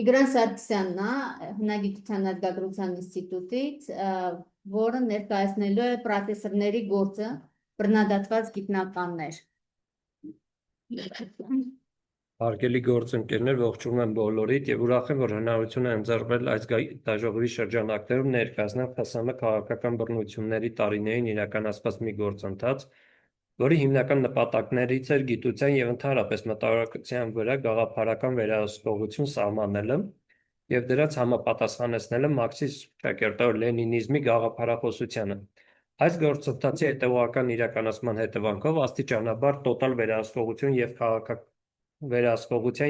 Տիգրան Սարգսյանն է, Հնագիտության ազգագրության ինստիտուտից, որը ներկայացնելու է պրոֆեսորների գործը, բռնադատված գիտնականներ։ Հարգելի գործընկերներ, ողջունում եմ բոլորիդ եւ ուրախ եմ, որ հնարավորություն է ընձեռվել այս դաժողովի շրջանակներում ներկայացնել ԽՍՀՄ քաղաքական բռնությունների տարիներին իրականացված մի գործընթաց, որի հիմնական նպատակներից էր գիտության եւ ընդհանրապես մտավորակության վրա գաղափարական վերահսկողություն սահմանելը եւ դրանց համապատասխանեցնելը մարքսիստ շակերտավոր լենինիզմի գաղափարախոսությանը։ Այս գործընթացի հետևողական իրականացման հետևանքով աստիճանաբար տոտալ վերահսկողության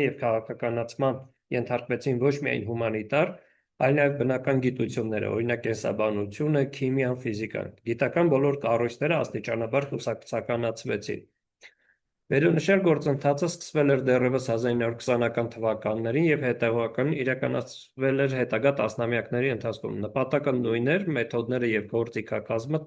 եւ քաղաքականացման ենթարկվեցին ոչ միայն հումանիտար, այլ նաև բնական գիտությունները, օրինակ կենսաբանությունը, քիմիան, ֆիզիկան։ Գիտական բոլոր կառույցները աստիճանաբար կուսակցականացվեցին։ Վերոնշյալ գործընթացը սկսվել էր դեռևս 1920-ական թվականներին եւ հետևողական իրականացվել էր հետագա տասնամյակների ընթացքում։ Նպատակը նույնն էր, մեթոդները եւ գործիքակազմը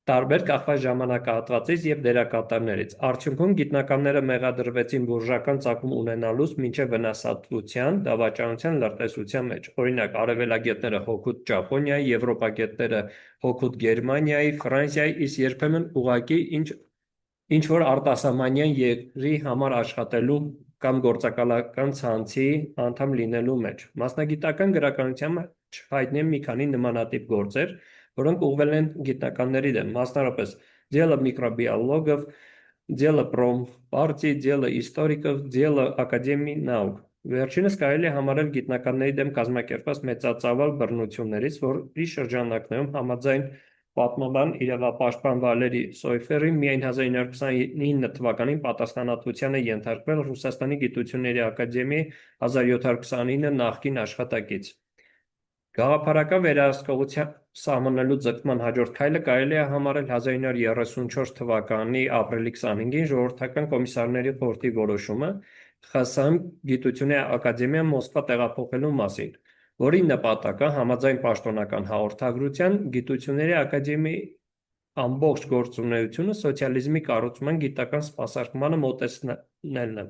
տարբեր կախված ժամանակահատվածից եւ դերակատարներից։ Արդյունքում գիտնականները մեղադրվեցին բուրժուական ծագում ունենալուց մինչև վնասատվության, դավաճանության, լրտեսության մեջ։ Օրինակ, արևելագետները հօգուտ Ճապոնիայի, եվրոպագետները հօգուտ Գերմանիայի, Ֆրանսիայի, իսկ երբեմն ուղղակի ինչ-որ արտասահմանյան երկրի համար աշխատելու կամ գործակալական ցանցի անդամ լինելու մեջ։ Մասնագիտական գրականության մեջ հայտնի են մի քանի նմանատիպ գործեր, որոնք ուղղվել են գիտնականների դեմ, մասնավորապես «Дело микробиологов», «Дело промпартии», «Дело историков», «Дело Академии наук»։ Վերջինս կարելի է համարել գիտնականների դեմ կազմակերպված մեծածավալ բռնություններից, որի շրջանակներում համաձայն պատմաբան իրավապաշտպան Վալերի Սոյֆերի միայն 1929 թվականին պատասխանատվության է ենթարկվել Ռուսաստանի Գիտությունների ակադեմիայի 1729 նախկին աշխատակից։ Գաղափարական վերահսկողության սահմանելու ձգտման հաջորդ քայլը կարելի է համարել 1934 թվականի ապրիլի 25-ին ժողովրդական կոմիսարների խորհրդի որոշումը ԽՍՀՄ Գիտությունների ակադեմիա Մոսկվա տեղափոխելու մասին, որի նպատակը համաձայն պաշտոնական հաղորդագրության Գիտությունների ակադեմիայի ամբողջ գործունեությունը սոցիալիզմի կառուցման գիտական սպասարկմանը մոտեցնելն է։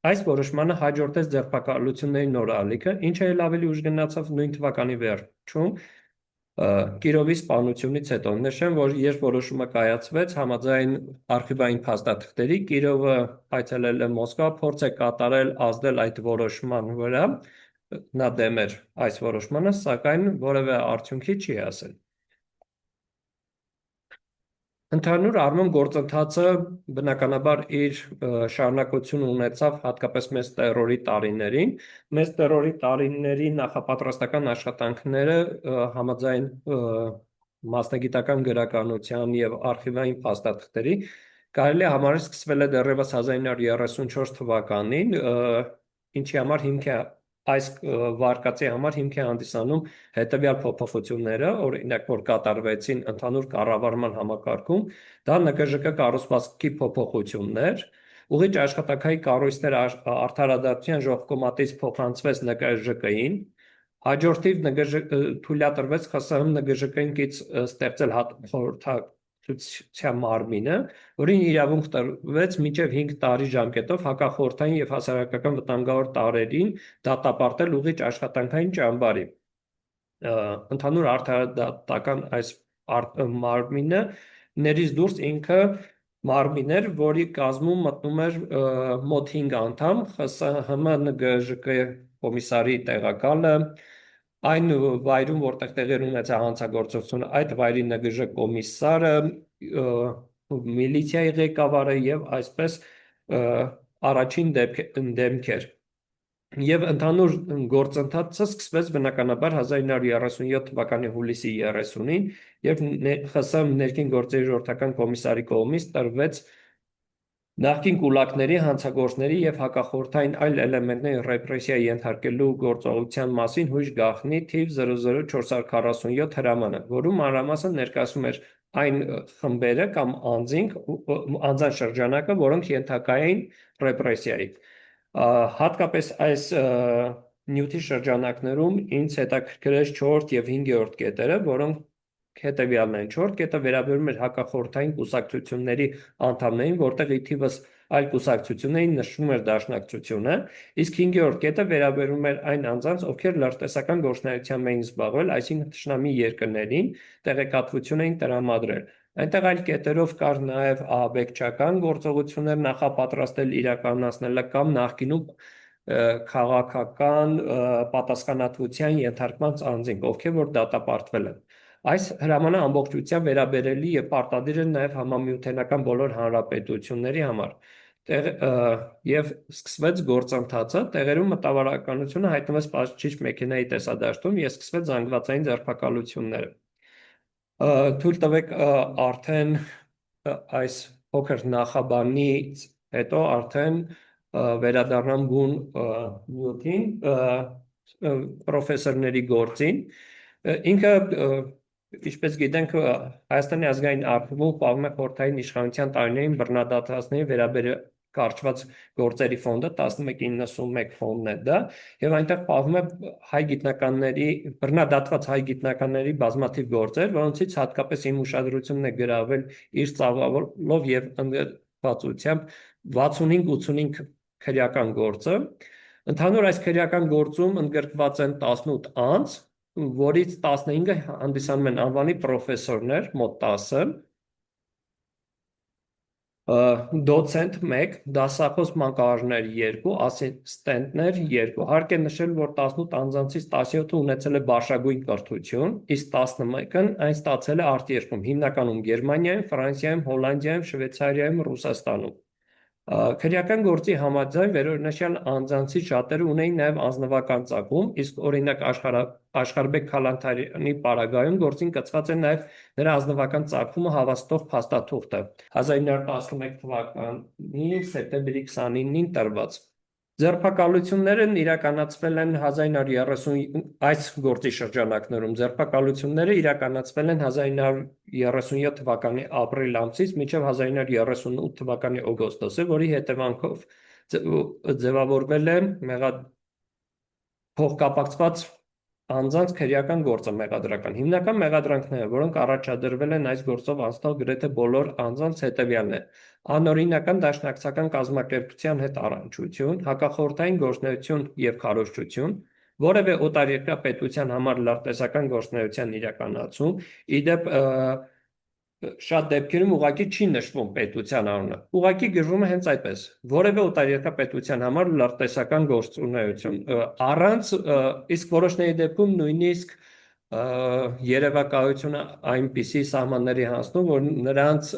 Այս որոշմանը հաջորդեց ձերբակալությունների նոր ալիքը, ինչը էլ ավելի ուշ գնացավ նույն թվականի վերջում Կիրովի սպանությունից հետո։ Նշեմ, որ երբ որոշումը կայացվեց համաձայն արխիվային փաստաթղթերի, Կիրովը այցելել է Մոսկվա, փորձ է կատարել ազդել այդ որոշման վրա, նա դեմ էր այս որոշմանը, սակայն որևէ արդյունքի չի հասել։ Ընդհանուր առմամբ գործընթացը բնականաբար իր շարունակությունը ունեցավ հատկապես մեծ տերորի տարիներին։ Մեծ տերորի տարիների նախապատրաստական աշխատանքները համաձայն մասնագիտական գրականության եւ արխիվային փաստաթղթերի կարելի է համարել սկսվել է դեռևս 1934 թվականին, ինչի համար այս վարկածի համար հիմք է հանդիսանում հետևյալ փոփոխությունները, օրինակ, որ կատարվեցին ընդհանուր կառավարման համակարգում, դա ՆԿԺԿ կառուցվածքի փոփոխություններ, ուղիղ աշխատանքային կառույցները արդարադատության ժողկոմատից փոխանցվեց ՆԿԺԿ-ին, հաջորդիվ թույլատրվեց ԽՍՀՄ ՆԳԺԿ-ին կից ստեղծել խորհրդակցության մարմինը, որին իրավունք տրվեց մինչև 5 տարի ժամկետով հակախորհրդային եւ հասարակական վտանգավոր տարրերին դատապարտել ուղիղ աշխատանքային ճամբարի։ Ընդհանուր արդարադատական այս մարմինը ներից դուրս ինքը մարմին էր, որի կազմում մտնում էր մոտ 5 անդամ, ԽՍՀՄ ՆԳԺԿ կոմիսարի տեղակալը, այն վայրում, որտեղ տեղի ունեցավ հանցագործությունը, այդ վայրի ՆԳԺ կոմիսարը, միլիցիայի ղեկավարը եւ այսպես առաջին դեմքեր։ Եվ ընդհանուր գործընթացը սկսվեց բնականաբար 1937 թվականի հուլիսի 30-ին, երբ ԽՍՀՄ ներքին գործերի ժողովրդական կոմիսարի կողմից տրվեց նախկին կուլակների, հանցագործների եւ հակախորհրդային այլ էլեմենտների ռեպրեսիայի ենթարկելու գործողության մասին հույժ գաղտնի թիվ 00447 հրամանը, որում մանրամասն ներկայացնում էր այն խմբերը կամ անձանց շրջանակը, որոնք ենթակա էին ռեպրեսիայի։ Հատկապես այս նյութի շրջանակներում ինձ հետաքրքրեց 4 եւ 5-րդ կետերը, որոնք հետևյալն են։ 4 կետը վերաբերում էր հակախորհրդային կուսակցությունների անդամներին, որտեղ ի թիվս այլ կուսակցություններին նշվում էր Դաշնակցությունը, իսկ 5-րդ կետը վերաբերում էր այն անձանց, ովքեր լրտեսական գործունեությամբ էին զբաղվել, այսինքն թշնամի երկրներին տեղեկատվություն էին տրամադրել։ Այնտեղ այլ կետերով կար նաև ահաբեկչական գործողություններ նախապատրաստել իրականացնելը կամ նախկինում քաղաքական պատասխանատվության ենթարկված անձինք, ովքեր որ դատապարտվել են։ Այս հրամանը ամբողջությամբ վերաբերելի եւ պարտադիր է նաև համամիութենական բոլոր հանրապետությունների համար։ Եվ սկսվեց գործընթացը, տեղերում մտավարականությունը հայտնվեց պատշիճ մեքենայի տեսադաշտում եւ սկսվեց զանգվածային ձերբակալությունները։ Թույլ տվեք արդեն այս փոքր նախաբանից հետո արդեն վերադառնամ բուն նյութին, պրոֆեսորների գործին։ Ինքը, ինչպես գիտենք, Հայաստանի ազգային ակտիվում պահում է խորհրդային իշխանության տարիներին բռնադատվածների վերաբերյալ կարճված գործերի ֆոնդը 1191 ֆոնդն է դա, եւ այնտեղ պահվում է հայ գիտնականների բռնադատված հայ գիտնականների բազմաթիվ գործեր, որոնցից հատկապես իմ ուշադրությունն է գրավել իր ծավալով եւ ընդգծությամբ 65-85 քրեական գործը։ Ընդհանուր այս քրեական գործում ընդգրկված են 18 անձ, որից 15-ը հանդիսանում են անվանի պրոֆեսորներ, մոտ 10-ը, դոցենտ 1, դասախոս մանկավարժներ 2, ասիստենտներ 2։ Հարկ է նշել, որ 18 անձանցից 17-ը ունեցել է բարձրագույն կրթություն, իսկ 11-ն այն ստացել է արտերկրում, հիմնականում Գերմանիայում, Ֆրանսիայում, Հոլանդիայում, Շվեյցարիայում, Ռուսաստանում։ Քրեական գործի համաձայն վերօրինակ անձանցից շատերը ունեին նաև անձնվական ծագում, իսկ օրինակ Աշխարհբեկ Քալանթարյանի պարագայում գործին կցված է նաև նրա անձնվական ծագումը հավաստող փաստաթուղթը 1911 թվականի սեպտեմբերի 29-ին տրված։ Ձերբակալություններն իրականացվել են 1930 այս գործի շրջանակներում ձերբակալությունները իրականացվել են 1937 թվականի ապրիլ ամսից մինչև 1938 թվականի օգոստոսը, որի հետևանքով ձևավորվել է փոխկապակցված անձանց քրեական գործը մեղադրական։ Հիմնական մեղադրանքները, որոնք առաջադրվել են այս գործով անցնող գրեթե բոլոր անձանց հետևյալն է. անօրինական դաշնակցական կազմակերպության հետ առնչություն, հակախորհրդային գործունեություն եւ քարոզչություն, որևէ օտարերկրյա պետության համար լրտեսական գործունեության իրականացում, իդեպ շատ դեպքերում ուղղակի չի նշվում պետության անունը, ուղղակի գրվում է հենց այդպես, որևէ օտարերկրյա պետության համար լրտեսական գործունեություն, առանց իսկ որոշների դեպքում նույնիսկ երևակայությունը այնպիսի սահմանների հանձնում, որ նրանց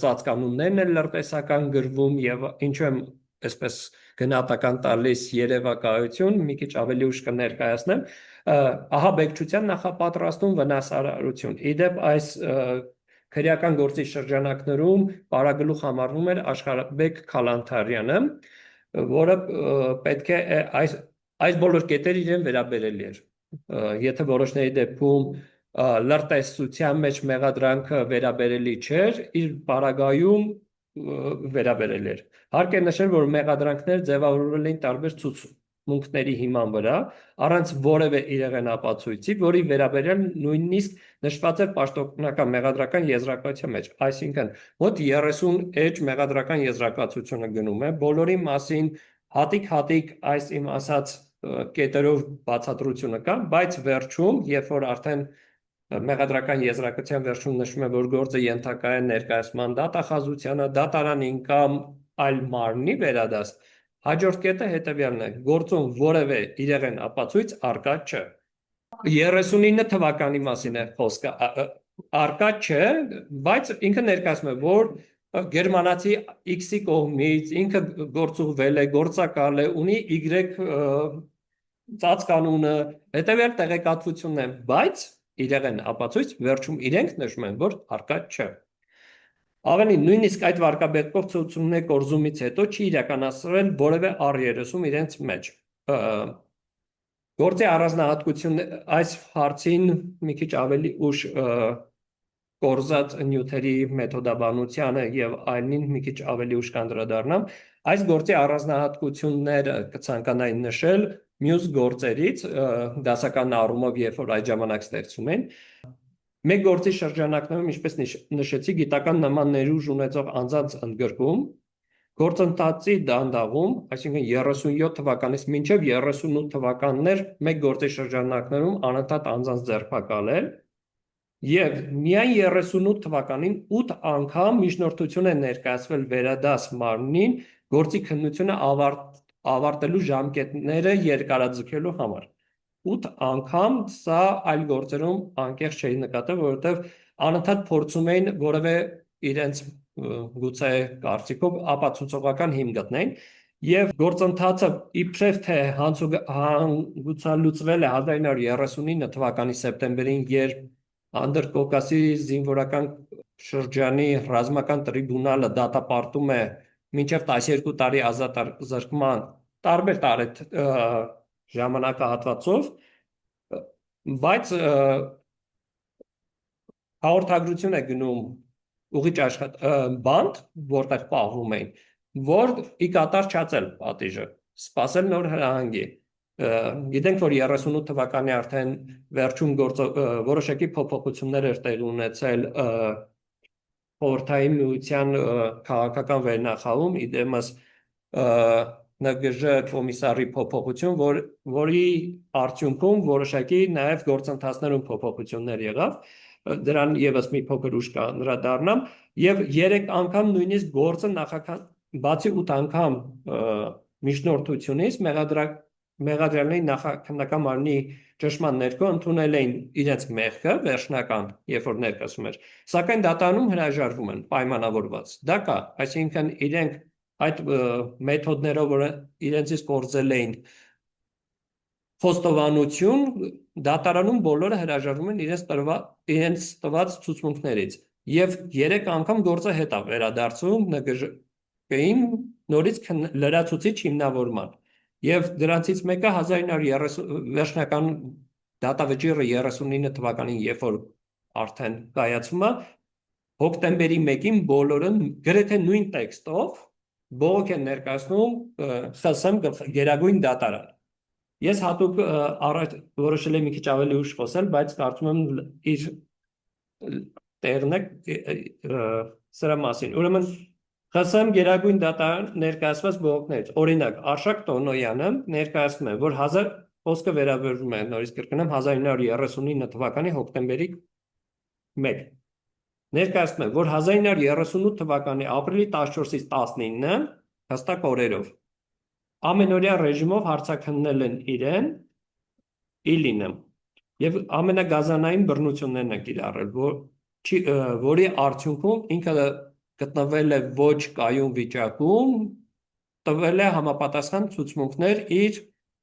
ծածկանուններն են լրտեսական գրվում եւ ինչու եմ այսպես գնահատական տալիս երևակայություն, մի քիչ ավելի ուշ կներկայացնեմ, ահաբեկչության նախապատրաստում վնասարարություն։ Իդեպ այս քրեական գործի շրջանակներում պարագլուխ համարվում էր Աշխարհբեկ Քալանթարյանը, որը պետք է այս բոլոր կետերը իրեն վերաբերելի էր։ Եթե որոշների դեպքում լրտեսության մեջ մեղադրանքը վերաբերելի չէր, իր պարագայում վերաբերել էր։ Հարկ է նշել, որ մեղադրանքները ձևավորվել էին տարբեր ցուցմունքների հիման վրա, առանց որևէ իրեղեն ապացույցի, որի վերաբերյալ նույնիսկ նշված էր պաշտոնական մեղադրական եզրակացության մեջ, այսինքն մոտ 30 էջ մեղադրական եզրակացությունը գնում է, բոլորի մասին հատիկ-հատիկ այս իմ ասած կետերով բացատրությունը կա, բայց վերջում, երբ որ արդեն մեղադրական եզրակացության վերջում նշվում է, որ գործը ենթակա է ներկայացման դատախազությանը, դատարանին կամ այլ մարմնի վերադաս, հաջորդ կետը հետևյալն է. գործում որևէ իրեղեն ապացույց առկա չէ։ 39 թվականի մասին է խոսքը, առկա չէ, բայց ինքը ներկայացնում է, որ գերմանացի X-ի կողմից ինքը գործուղվել է, գործակալ է, ունի Y ծածկանունը, հետևյալ տեղեկատվությունն է, բայց իրեղեն ապացույց վերջում իրենք նշում են, որ առկա չէ։ Ավելին, նույնիսկ այդ վարկաբեկող ցուցումների կորզումից հետո չի իրականացրել որևէ առերեսում իրենց մեջ։ Գործի առանձնահատկություն այս հարցին մի քիչ ավելի ուշ կորզած նյութերի մեթոդաբանությանը եւ այլնին մի քիչ ավելի ուշ կանդրադառնամ։ Այս գործի առանձնահատկությունները կցանկանայի նշել մյուս գործերից դասական առումով, երբ որ այդ ժամանակ ստեղծում են։ Մեկ գործի շրջանակներում, ինչպես նշեցի, գիտական նման ներուժ ունեցող անձանց ընդգրկում, Գործընթացի դանդաղում, այսինքն 37 թվականից մինչև 38 թվականներ մեկ գործի շրջանակներում անընդհատ անձանց ձերբակալել եւ միայն 38 թվականին 8 անգամ միջնորդություն է ներկայացվել վերադաս մարմնին գործի քննությունը ավարտելու ժամկետները երկարաձգելու համար։ 8 անգամ սա այլ գործերում անկեղծ չէի նկատել, որովհետև անընդհատ փորձում էին որևէ իրենց գուցե կարծիքով ապացուցողական հիմք գտնեն եւ գործընթացը իբրև թե հանգուցալուծվել է 1939 թվականի սեպտեմբերին, երբ Անդրկովկասի զինվորական շրջանի ռազմական տրիբունալը դատապարտում է մինչև 12 տարի ազատազրկման տարբեր ժամանակահատվածով, բայց հաղորդագրություն է գնում ուղիչ բանդ, որտեղ պահվում էին, որ ի կատար չածել պատիժը, սպասել նոր հրահանգի։ Գիտենք, որ 38 թվականի արդեն վերջում որոշակի փոփոխություններ էր տեղի ունեցել Խորհրդային Միության քաղաքական վերնախավում, իդեմս ՆԳԺ կոմիսարի փոփոխություն, որի արդյունքում որոշակի նաև գործընթացներում փոփոխություններ եղավ, դրան եւս մի փոքր ուշ կանդրադառնամ, եւ 3 անգամ նույնիսկ գործը բացի 8 անգամ միջնորդությունից մեղադրյալների նախաքննական մարմնի ճնշման ներքո ընդունել էին իրենց մեղքը վերջնական, երբ որ ներկայացում էր, սակայն դատարանում հրաժարվում են պայմանավորված։ Դա կա, այսինքն իրենք այդ մեթոդներով, որ իրենցից կորձել էին խոստովանություն, դատարանում բոլորը հրաժարվում են իրենց տված ցուցմունքներից եւ 3 անգամ գործը հետ է վերադարձում ՆԳԺ-ին նորից լրացուցիչ հիմնավորման։ Եվ դրանցից մեկը 1930 վերջնական դատավճիռը 39 թվականին, երբ որ արդեն կայացվում է, հոկտեմբերի 1-ին բոլորը գրեթե նույն տեքստով բողոք են ներկայացնում ԽՍՀՄ գերագույն դատարան։ Ես հատուկ որոշել եմ մի քիչ ավելի ուշ խոսել, բայց կարծում եմ իր տեղն է սրա մասին։ Ուրեմն ԽՍՀՄ գերագույն դատարան ներկայացված բողոքներից, օրինակ, Արշակ Տոնոյանը ներկայացնում է, որ խոսքը վերաբերում է, նորից կրկնեմ, 1939 թվականի հոկտեմբերի 1 ներկայացնում է, որ 1938 թվականի ապրիլի 14-ից 19-ը հստակ օրերով ամենօրյա ռեժիմով հարձակումնել են իրեն Իլինը եւ ամենագազանային բռնություններն է կիրառել, որի արդյունքում ինքը գտնվել է ոչ կայուն վիճակում, տվել է համապատասխան ցուցմունքներ իր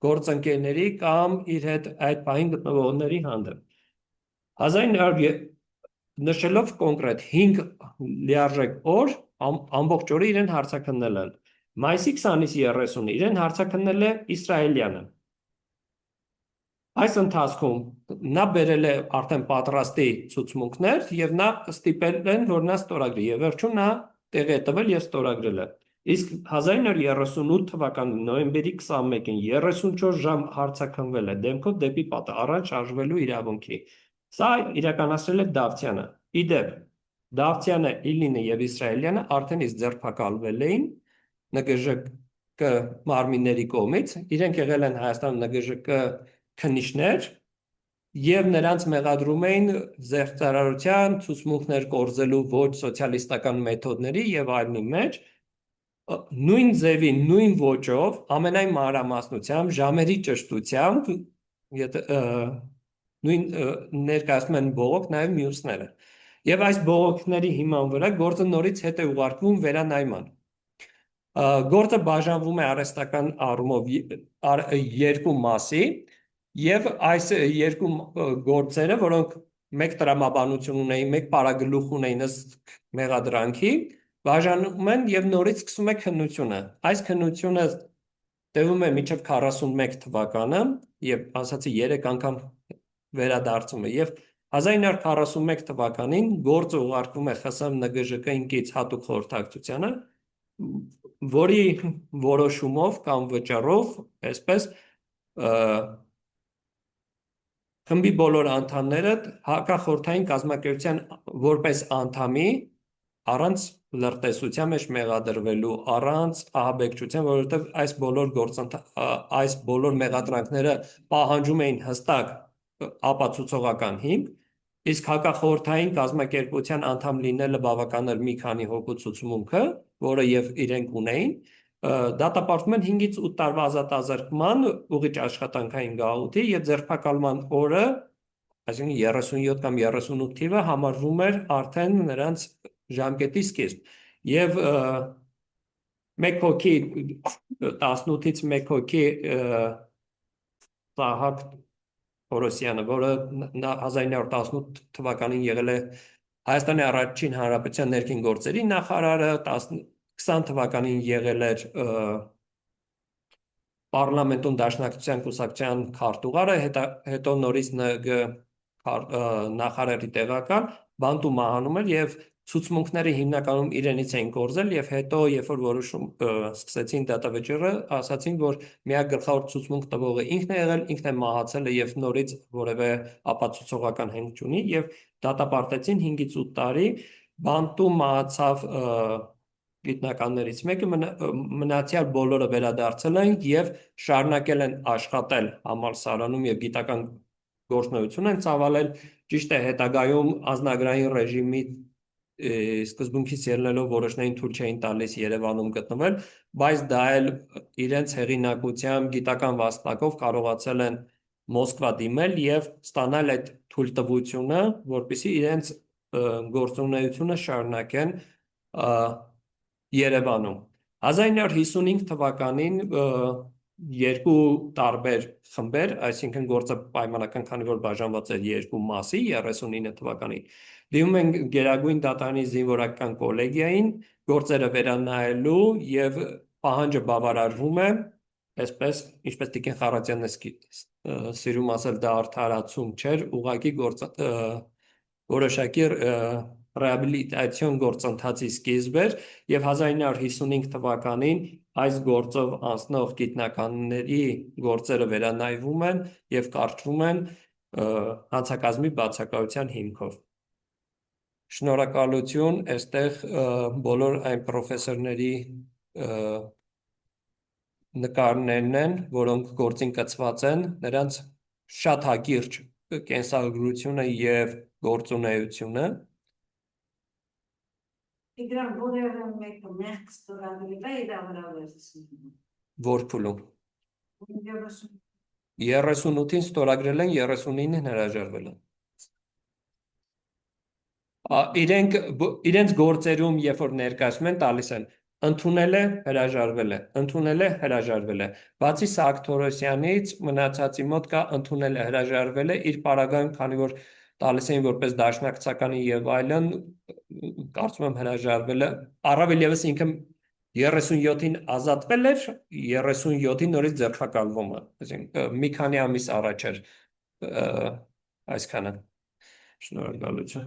գործընկերների կամ իր հետ այդ պահին գտնվողների հանդեպ։ Նշելով կոնկրետ 5 լիարժեք օր ամբողջ օրը իրեն հարձակումնել են։ Մայիսի 20-ից 30-ը իրեն հարձակումնել է իսրայելյանը։ Այս ընթացքում նա բերել է արդեն պատրաստի ցուցմունքներ եւ նա ստիպել են, որ նա ստորագրի եւ վերջում նա տեղի է տվել եւ ստորագրել է։ Իսկ 1938 թվականի նոյեմբերի 21-ին 34 ժամ հարձակումվել է դեմքով դեպի պատը առանց շարժվելու իրավունքի։ Սա իրականացրել է Դավթյանը։ Իդեպ Դավթյանը, Իլինը եւ Իսրայելյանը արդեն իսկ ձերբակալվել էին ՆԳԺ մարմինների կողմից, իրենք եղել են Հայաստան ՆԳԺ քննիչներ եւ նրանց մեղադրում էին զեղծարարության, ցուցմունքներ կորզելու ոչ սոցիալիստական մեթոդների եւ այլնի մեջ, նույն ձևի, նույն ոճով, ամենայն մանրամասնությամբ, ժամերի ճշտությամբ, նույն ներկայացնում են բողոք նաև մյուսները։ Եվ այս բողոքների հիման վրա գործը նորից հետ է ուղարկվում վերանայման։ Գործը բաժանվում է արհեստական առումով երկու մասի, եւ այս երկու գործերը, որոնք մեկ տրամաբանություն ունեին, մեկ պարագլուխ ունեին ըստ մեղադրանքի, բաժանում են եւ նորից սկսում է քննությունը։ Այս քննությունը տևում է մինչև 41 թվականը եւ ասացի 3 անգամ վերադարձում է եւ 1941 թվականին գործը ուղարկվում է ԽՍՀՄ ՆԳԺ-ին հատուկ խորհրդակցությանը, որի որոշումով կամ վճռով, այսպես խմբի բոլոր անդամները հակախորհրդային կազմակերպության որպես անդամի առանց լրտեսության մեջ մեղադրվելու առանց ահաբեկչության, որովհետև այս բոլոր մեղադրանքները պահանջում էին հստակ ապացուցողական հիմք, իսկ հակախորհրդային կազմակերպության անդամ լինելը բավական էր մի քանի հոգու ցուցմունքը, որը եւ իրենք ունեին, դատապարտում են 5-ից 8 տարվա ազատազրկման ուղիղ աշխատանքային գաղութի եւ ձերբակալման օրը, այսինքն 37 կամ 38 թիվը համարվում էր արդեն նրանց ժամկետի սկիզբ եւ մեկ հոգի 18-ից մեկ հոգի Սահակ Թորոսյանը, որը 1918 թվականին եղել է Հայաստանի Առաջին Հանրապետության ներքին գործերի նախարարը, 20 թվականին եղել էր Պարլամենտում Դաշնակցության կուսակցության քարտուղարը, հետո նորից ՆԳ նախարարի տեղակալ, բանտում մահանում էր եւ ցուցմունքները հիմնականում իրենից էին կորզել եւ հետո երբ որ որոշում սկսեցին դատավճիռը, ասացին, որ միակ գլխավոր ցուցմունք տվողը ինքն է եղել, ինքն է մահացել եւ նորից որևէ ապացուցողական հենք չունի եւ դատապարտեցին 5-ից 8 տարի, բանտում մահացավ գիտնականներից մեկը, մնացյալ բոլորը վերադարձել են եւ շարունակել են աշխատել համալսարանում եւ գիտական գործունեություն են ծավալել, ճիշտ է, հետագայում ազնագրային ռեժիմի սկզբունքից ելնելով որոշներին թույլ չէին տալիս Երևանում գտնվել, բայց դա էլ իրենց հեղինակությամբ գիտական վաստակով կարողացել են Մոսկվա դիմել եւ ստանալ այդ թույլտվությունը, որպեսզի իրենց գործունեությունը շարունակեն Երևանում։ 1955 թվականին երկու տարբեր խմբեր, այսինքն գործը պայմանական, քանի որ բաժանված էր երկու մասի 39 թվականին, դիմում են Գերագույն դատարանի զինվորական կոլեգիային գործերը վերանայելու եւ պահանջը բավարարվում է, այսպես ինչպես Տիկին Խառատյանն է սիրում ասել, դա արդարացում չէր, ուղղակի որոշակի ռեաբիլիտացիոն գործընթացի սկիզբ էր եւ 1955 թվականին այս գործով անցնող գիտնականների գործերը վերանայվում են եւ կարճվում են հանցակազմի բացակայության հիմքով։ Շնորհակալություն, այստեղ բոլոր այն պրոֆեսորների նկարներն են, որոնք գործին կցված են, նրանց շատ հակիրճ կենսագրությունը եւ գործունեությունը։ Իգրան որևէ մեկը մեղք ստորագրել է իր վրա վերցնում։ Որ փուլում 38-ին ստորագրել են, 39-ին հրաժարվել են։ Իրենց գործերում, երբ որ ներկայացնում են, տալիս են ընդունել է, հրաժարվել է, ընդունել է, հրաժարվել է։ Բացի Սահակ Թորոսյանից մնացածի մոտ կա ընդունել է, հրաժարվել է, իր պարագայում, քանի որ տալիս էին որպես դաշնակցականի եւ այլն, կարծում եմ հրաժարվել է, առավել եւս ինքը 37-ին ազատվել էր, 37-ին նորից ձերբակալվում է, այսինքն մի քանի ամիս առաջ էր այսքանը։ Շնորհակալություն։